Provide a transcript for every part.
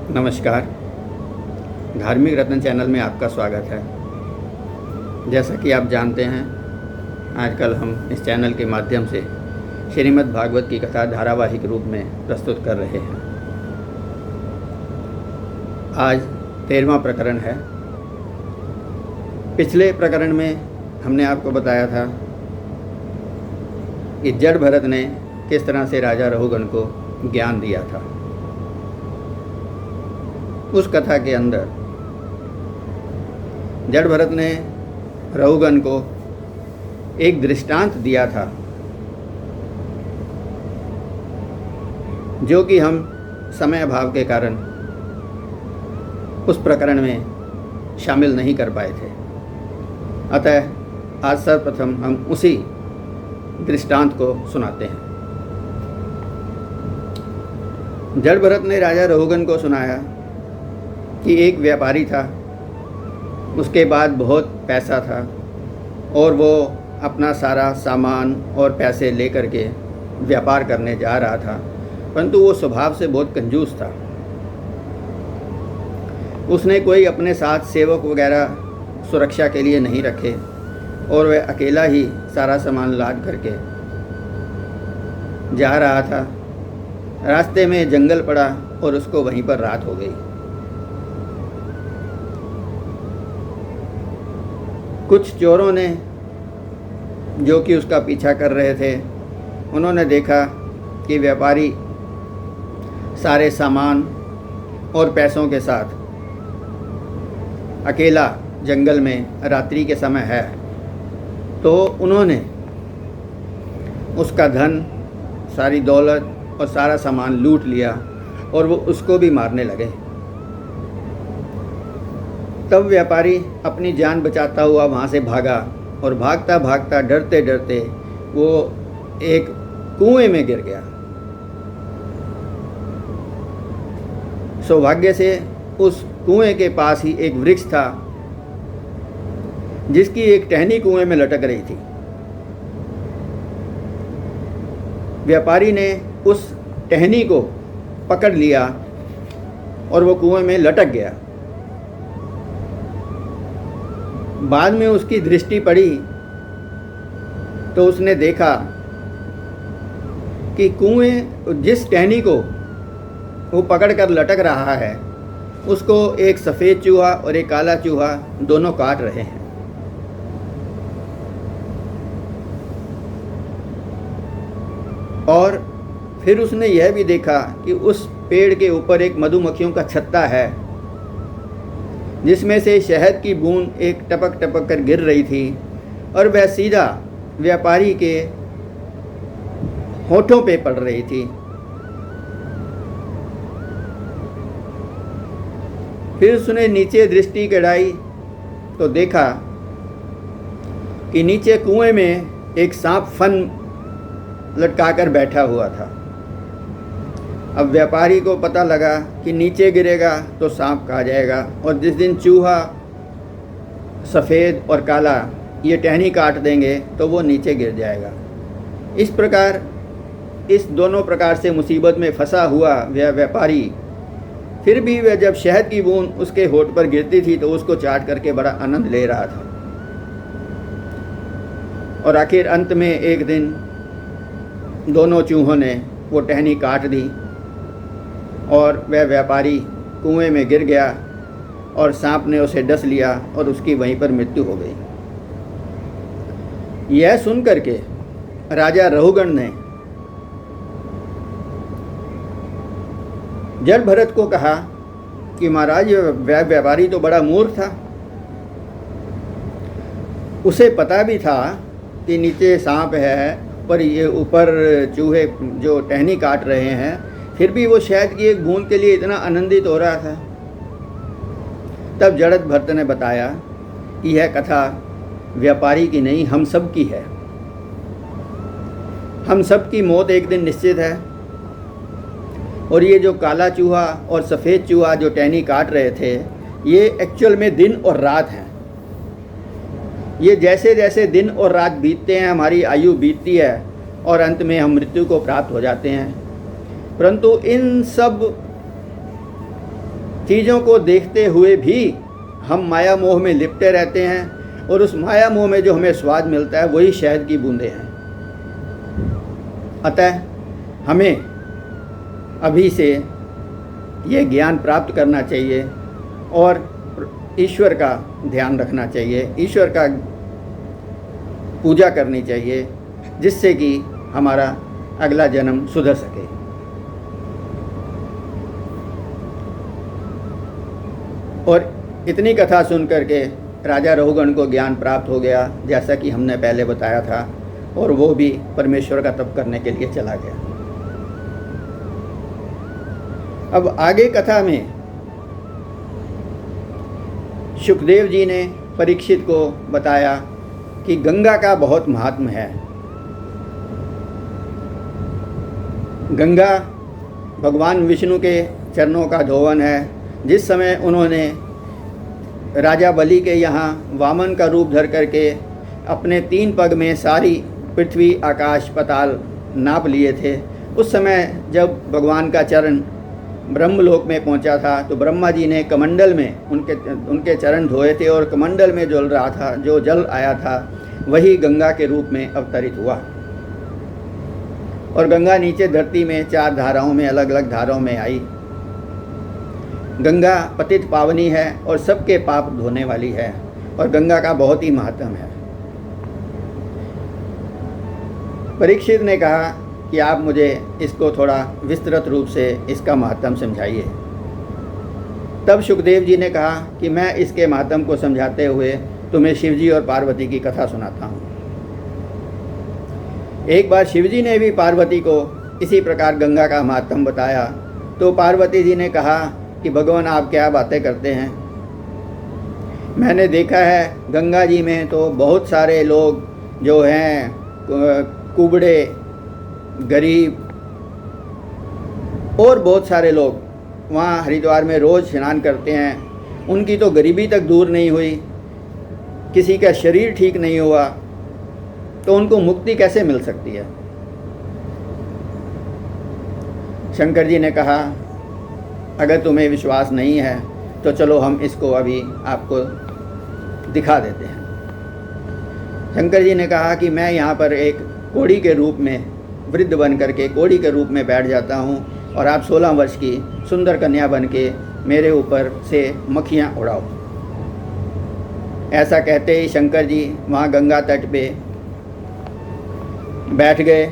नमस्कार। धार्मिक रत्न चैनल में आपका स्वागत है। जैसा कि आप जानते हैं, आजकल हम इस चैनल के माध्यम से श्रीमद् भागवत की कथा धारावाहिक रूप में प्रस्तुत कर रहे हैं। आज 13वां प्रकरण है। पिछले प्रकरण में हमने आपको बताया था कि जड़ भरत ने किस तरह से राजा रहुगण को ज्ञान दिया था। उस कथा के अंदर जड़ भरत ने रहुगण को एक दृष्टांत दिया था, जो कि हम समय अभाव के कारण उस प्रकरण में शामिल नहीं कर पाए थे। अतः आज सर्वप्रथम हम उसी दृष्टांत को सुनाते हैं। जड़ भरत ने राजा रहुगण को सुनाया कि एक व्यापारी था, उसके बाद बहुत पैसा था और वो अपना सारा सामान और पैसे लेकर के व्यापार करने जा रहा था, परंतु वो स्वभाव से बहुत कंजूस था। उसने कोई अपने साथ सेवक वगैरह सुरक्षा के लिए नहीं रखे और वह अकेला ही सारा सामान लाद करके जा रहा था। रास्ते में जंगल पड़ा और उसको वहीं पर रात हो गई। कुछ चोरों ने, जो कि उसका पीछा कर रहे थे, उन्होंने देखा कि व्यापारी सारे सामान और पैसों के साथ अकेला जंगल में रात्रि के समय है, तो उन्होंने उसका धन, सारी दौलत और सारा सामान लूट लिया और वो उसको भी मारने लगे। तब व्यापारी अपनी जान बचाता हुआ वहाँ से भागा और भागता भागता डरते डरते वो एक कुएं में गिर गया। सौभाग्य से उस कुएं के पास ही एक वृक्ष था, जिसकी एक टहनी कुएं में लटक रही थी। व्यापारी ने उस टहनी को पकड़ लिया और वो कुएं में लटक गया। बाद में उसकी दृष्टि पड़ी तो उसने देखा कि कुएं, जिस टहनी को वो पकड़कर लटक रहा है, उसको एक सफ़ेद चूहा और एक काला चूहा दोनों काट रहे हैं। और फिर उसने यह भी देखा कि उस पेड़ के ऊपर एक मधुमक्खियों का छत्ता है, जिसमें से शहद की बूंद एक टपक टपक कर गिर रही थी और वह सीधा व्यापारी के होठों पे पड़ रही थी। फिर उसने नीचे दृष्टि गड़ाई तो देखा कि नीचे कुएं में एक सांप फन लटकाकर बैठा हुआ था। अब व्यापारी को पता लगा कि नीचे गिरेगा तो सांप खा जाएगा, और जिस दिन चूहा, सफ़ेद और काला ये टहनी काट देंगे तो वो नीचे गिर जाएगा। इस प्रकार इस दोनों प्रकार से मुसीबत में फंसा हुआ वह व्यापारी, फिर भी वह जब शहद की बूंद उसके होठ पर गिरती थी तो उसको चाट करके बड़ा आनंद ले रहा था। और आखिर अंत में एक दिन दोनों चूहों ने वो टहनी काट दी और वह व्यापारी कुएं में गिर गया और सांप ने उसे डस लिया और उसकी वहीं पर मृत्यु हो गई। यह सुनकर के राजा रहुगण ने जड़ भरत को कहा कि महाराज, वह व्यापारी तो बड़ा मूर्ख था। उसे पता भी था कि नीचे सांप है पर ये ऊपर चूहे जो टहनी काट रहे हैं, फिर भी वो शहद की एक बूंद के लिए इतना आनंदित हो रहा था। तब जड़ भरत ने बताया कि यह कथा व्यापारी की नहीं, हम सब की है। हम सब की मौत एक दिन निश्चित है, और ये जो काला चूहा और सफ़ेद चूहा जो टहनी काट रहे थे, ये एक्चुअल में दिन और रात हैं। ये जैसे जैसे दिन और रात बीतते हैं, हमारी आयु बीतती है और अंत में हम मृत्यु को प्राप्त हो जाते हैं। परंतु इन सब चीज़ों को देखते हुए भी हम माया मोह में लिपटे रहते हैं और उस माया मोह में जो हमें स्वाद मिलता है वही शहद की बूंदें हैं। अतः हमें अभी से ये ज्ञान प्राप्त करना चाहिए और ईश्वर का ध्यान रखना चाहिए, ईश्वर का पूजा करनी चाहिए, जिससे कि हमारा अगला जन्म सुधर सके। और इतनी कथा सुन करके राजा रहुगण को ज्ञान प्राप्त हो गया, जैसा कि हमने पहले बताया था, और वो भी परमेश्वर का तप करने के लिए चला गया। अब आगे कथा में सुखदेव जी ने परीक्षित को बताया कि गंगा का बहुत महात्म है। गंगा भगवान विष्णु के चरणों का धोवन है। जिस समय उन्होंने राजा बलि के यहाँ वामन का रूप धर करके अपने 3 पग में सारी पृथ्वी आकाश पाताल नाप लिए थे, उस समय जब भगवान का चरण ब्रह्मलोक में पहुंचा था तो ब्रह्मा जी ने कमंडल में उनके चरण धोए थे और कमंडल में जल रहा था, जो जल आया था वही गंगा के रूप में अवतरित हुआ। और गंगा नीचे धरती में 4 धाराओं में, अलग अलग धाराओं में आई। गंगा पतित पावनी है और सबके पाप धोने वाली है और गंगा का बहुत ही महत्व है। परीक्षित ने कहा कि आप मुझे इसको थोड़ा विस्तृत रूप से इसका महत्व समझाइए। तब सुखदेव जी ने कहा कि मैं इसके महत्व को समझाते हुए तुम्हें शिवजी और पार्वती की कथा सुनाता हूँ। एक बार शिवजी ने भी पार्वती को इसी प्रकार गंगा का महत्व बताया तो पार्वती जी ने कहा कि भगवान आप क्या बातें करते हैं। मैंने देखा है गंगा जी में तो बहुत सारे लोग जो हैं कुबड़े, गरीब और बहुत सारे लोग वहाँ हरिद्वार में रोज़ स्नान करते हैं, उनकी तो गरीबी तक दूर नहीं हुई, किसी का शरीर ठीक नहीं हुआ, तो उनको मुक्ति कैसे मिल सकती है। शंकर जी ने कहा अगर तुम्हें विश्वास नहीं है तो चलो हम इसको अभी आपको दिखा देते हैं। शंकर जी ने कहा कि मैं यहाँ पर एक कोड़ी के रूप में वृद्ध बन करके कोड़ी के रूप में बैठ जाता हूँ और आप 16 वर्ष की सुंदर कन्या बन के मेरे ऊपर से मक्खियाँ उड़ाओ। ऐसा कहते ही शंकर जी वहाँ गंगा तट पे बैठ गए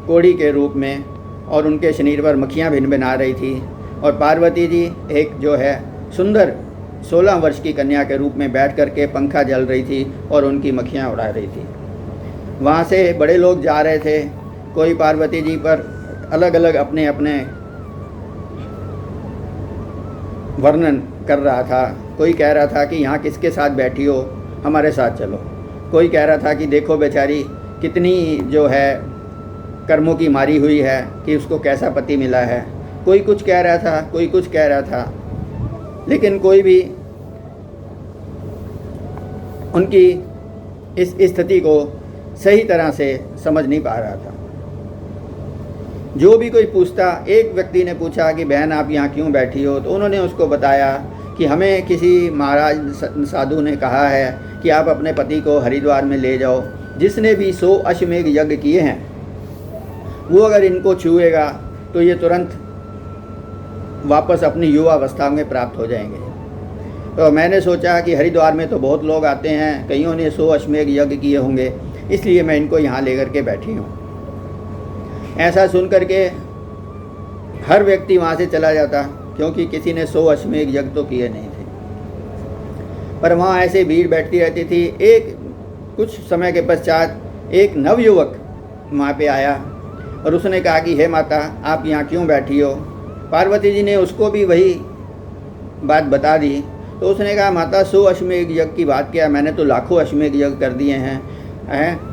कोड़ी के रूप में और उनके शरीर पर मक्खियाँ भिनभिना रही थी और पार्वती जी एक जो है सुंदर 16 वर्ष की कन्या के रूप में बैठ करके पंखा जल रही थी और उनकी मक्खियाँ उड़ा रही थी। वहाँ से बड़े लोग जा रहे थे, कोई पार्वती जी पर अलग अलग अपने अपने वर्णन कर रहा था। कोई कह रहा था कि यहाँ किसके साथ बैठी हो, हमारे साथ चलो। कोई कह रहा था कि देखो बेचारी कितनी जो है कर्मों की मारी हुई है कि उसको कैसा पति मिला है। कोई कुछ कह रहा था, कोई कुछ कह रहा था, लेकिन कोई भी उनकी इस स्थिति को सही तरह से समझ नहीं पा रहा था। जो भी कोई पूछता, एक व्यक्ति ने पूछा कि बहन आप यहाँ क्यों बैठी हो, तो उन्होंने उसको बताया कि हमें किसी महाराज साधु ने कहा है कि आप अपने पति को हरिद्वार में ले जाओ। जिसने भी 100 अश्वमेघ यज्ञ किए हैं वो अगर इनको छुएगा तो ये तुरंत वापस अपनी युवा अवस्था में प्राप्त हो जाएंगे। तो मैंने सोचा कि हरिद्वार में तो बहुत लोग आते हैं, कईयों ने 100 अश्वमेघ यज्ञ किए होंगे, इसलिए मैं इनको यहाँ लेकर के बैठी हूँ। ऐसा सुन करके हर व्यक्ति वहाँ से चला जाता, क्योंकि किसी ने 100 अश्वमेघ यज्ञ तो किए नहीं थे। पर वहाँ ऐसे भीड़ बैठती रहती थी। एक कुछ समय के पश्चात एक नवयुवक वहाँ पे आया और उसने कहा कि हे माता आप यहाँ क्यों बैठी हो। पार्वती जी ने उसको भी वही बात बता दी। तो उसने कहा माता 100 अश्वमेघ यज्ञ की बात क्या, मैंने तो लाखों अश्वमेघ यज्ञ कर दिए हैं।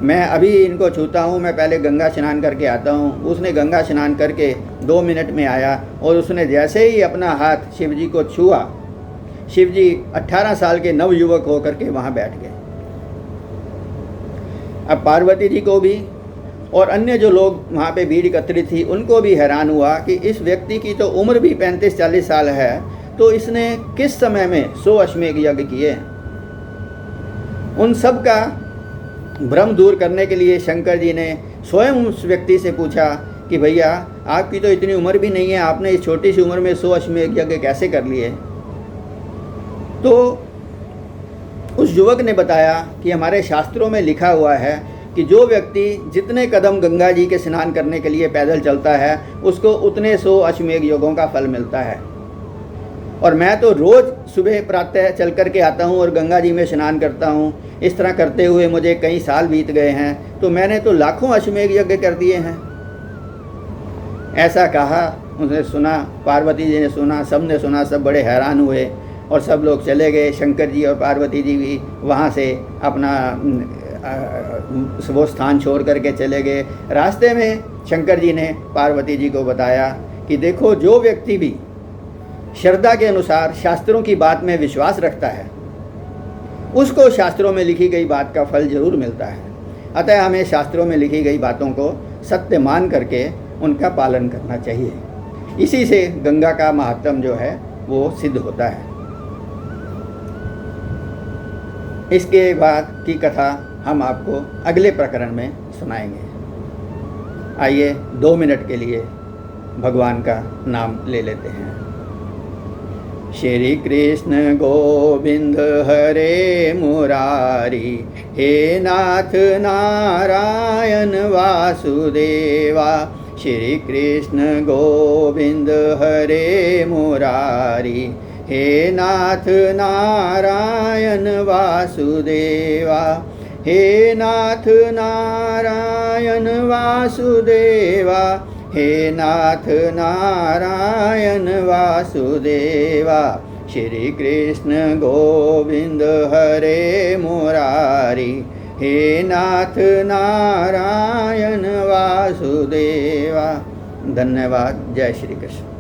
मैं अभी इनको छूता हूँ, मैं पहले गंगा स्नान करके आता हूँ। उसने गंगा स्नान करके 2 मिनट में आया और उसने जैसे ही अपना हाथ शिव जी को छुआ, शिव जी 18 साल के नवयुवक होकर के वहाँ बैठ गए। अब पार्वती जी को भी और अन्य जो लोग वहाँ पे भीड़ एकत्रित थी उनको भी हैरान हुआ कि इस व्यक्ति की तो उम्र भी 35-40 साल है तो इसने किस समय में 100 अश्वमेध यज्ञ किए? उन सब का भ्रम दूर करने के लिए शंकर जी ने स्वयं उस व्यक्ति से पूछा कि भैया आपकी तो इतनी उम्र भी नहीं है, आपने इस छोटी सी उम्र में 100 अश्वमेध यज्ञ कैसे कर लिए? तो उस युवक ने बताया कि हमारे शास्त्रों में लिखा हुआ है कि जो व्यक्ति जितने कदम गंगा जी के स्नान करने के लिए पैदल चलता है उसको उतने 100 अश्वमेध योगों का फल मिलता है। और मैं तो रोज़ सुबह प्रातः चल कर के आता हूँ और गंगा जी में स्नान करता हूँ। इस तरह करते हुए मुझे कई साल बीत गए हैं, तो मैंने तो लाखों अश्वमेध यज्ञ कर दिए हैं। ऐसा कहा, उसने सुना, पार्वती जी ने सुना, सब ने सुना, सब बड़े हैरान हुए और सब लोग चले गए। शंकर जी और पार्वती जी भी वहाँ से अपना वो स्थान छोड़ करके चले गए। रास्ते में शंकर जी ने पार्वती जी को बताया कि देखो, जो व्यक्ति भी श्रद्धा के अनुसार शास्त्रों की बात में विश्वास रखता है उसको शास्त्रों में लिखी गई बात का फल जरूर मिलता है। अतः हमें शास्त्रों में लिखी गई बातों को सत्य मान करके उनका पालन करना चाहिए। इसी से गंगा का महात्म जो है वो सिद्ध होता है। इसके बाद की कथा हम आपको अगले प्रकरण में सुनाएंगे। आइए 2 मिनट के लिए भगवान का नाम ले लेते हैं। श्री कृष्ण गोविंद हरे मुरारी, हे नाथ नारायण वासुदेवा। श्री कृष्ण गोविंद हरे मुरारी, हे नाथ नारायण वासुदेवा। हे नाथ नारायण वासुदेवा, हे नाथ नारायण वासुदेवा। श्री कृष्ण गोविंद हरे मुरारी, हे नाथ नारायण वासुदेवा। धन्यवाद। जय श्री कृष्ण।